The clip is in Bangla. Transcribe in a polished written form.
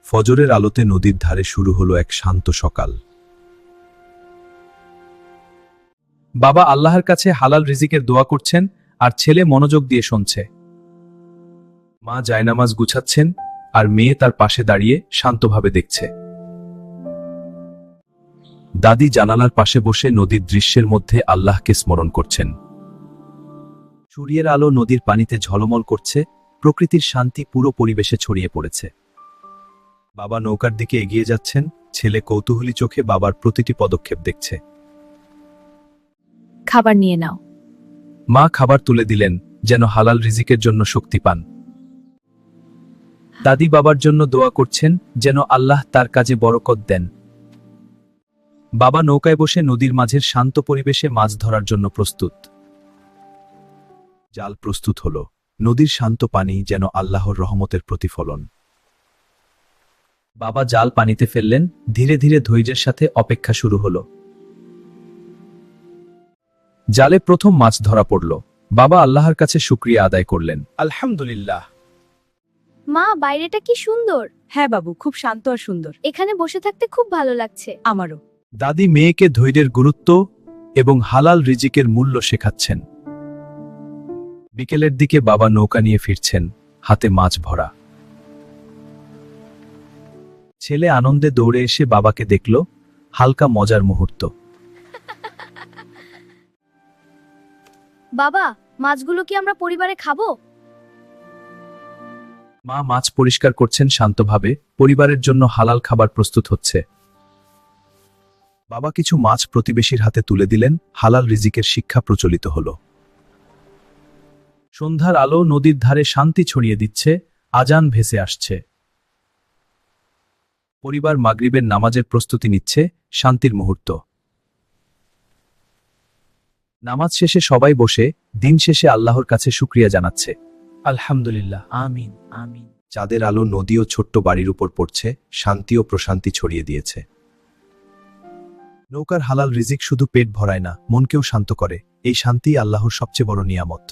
ফজরের আলোতে নদীর ধারে শুরু হলো এক শান্ত সকাল। বাবা আল্লাহর কাছে হালাল রিজিকের দোয়া করছেন আর ছেলে মনোযোগ দিয়ে শুনছে। মা জায়নামাজ গুছাচ্ছেন আর মেয়ে তার পাশে দাঁড়িয়ে শান্তভাবে দেখছে। দাদি জানালার পাশে বসে নদীর দৃশ্যের মধ্যে আল্লাহকে স্মরণ করছেন। সূর্যের আলো নদীর পানিতে ঝলমল করছে, প্রকৃতির শান্তি পুরো পরিবেশে ছড়িয়ে পড়েছে। বাবা নৌকার দিকে এগিয়ে যাচ্ছেন, ছেলে কৌতূহলী চোখে বাবার প্রতিটি পদক্ষেপ দেখছে। খাবার নিয়ে নাও। মা খাবার তুলে দিলেন, যেন হালাল রিজিকের জন্য শক্তি পান। দাদি বাবার জন্য দোয়া করছেন, যেন আল্লাহ তার কাজে বরকত দেন। বাবা নৌকায় বসে নদীর মাঝের শান্ত পরিবেশে মাছ ধরার জন্য প্রস্তুত। জাল প্রস্তুত হল, নদীর শান্ত পানি যেন আল্লাহর রহমতের প্রতিফলন। বাবা জাল পানিতে ফেললেন, ধীরে ধীরে ধৈর্যের সাথে অপেক্ষা শুরু হলো। জালে প্রথম মাছ ধরা পড়ল। বাবা আল্লাহর কাছে শুকরিয়া আদায় করলেন, আলহামদুলিল্লাহ। মা, বাইরেটা কি সুন্দর। হ্যাঁ বাবু, খুব শান্ত আর সুন্দর। এখানে বসে থাকতে খুব ভালো লাগছে। আমারও। দাদি মেয়েকে ধৈর্যের গুরুত্ব এবং হালাল রিজিকের মূল্য শেখাচ্ছেন। বিকেলের দিকে বাবা নৌকা নিয়ে ফিরছেন, হাতে মাছ ভরা। ছেলে আনন্দে দৌড়ে এসে বাবাকে দেখল, হালকা মজার মুহূর্ত। বাবা, মাছগুলো কি আমরা পরিবারে খাবো? মা মাছ পরিষ্কার করছেন শান্তভাবে, পরিবারের জন্য হালাল খাবার প্রস্তুত হচ্ছে। বাবা কিছু মাছ প্রতিবেশীর হাতে তুলে দিলেন, হালাল রিজিকের শিক্ষা প্রচলিত হল। সন্ধ্যার আলো নদীর ধারে শান্তি ছড়িয়ে দিচ্ছে, আজান ভেসে আসছে। পরিবার মাগরিবের নামাজের প্রস্তুতি নিচ্ছে, শান্তির মুহূর্ত। নামাজ শেষে সবাই বসে দিন শেষে আল্লাহর কাছে শুকরিয়া জানাচ্ছে, আলহামদুলিল্লাহ, আমিন আমিন। চাঁদের আলো নদী ও ছোট্ট বাড়ির উপর পড়ছে, শান্তি ও প্রশান্তি ছড়িয়ে দিয়েছে। নৌকার হালাল রিজিক শুধু পেট ভরায় না, মনকেও শান্ত করে। এই শান্তি আল্লাহর সবচেয়ে বড় নিয়ামত।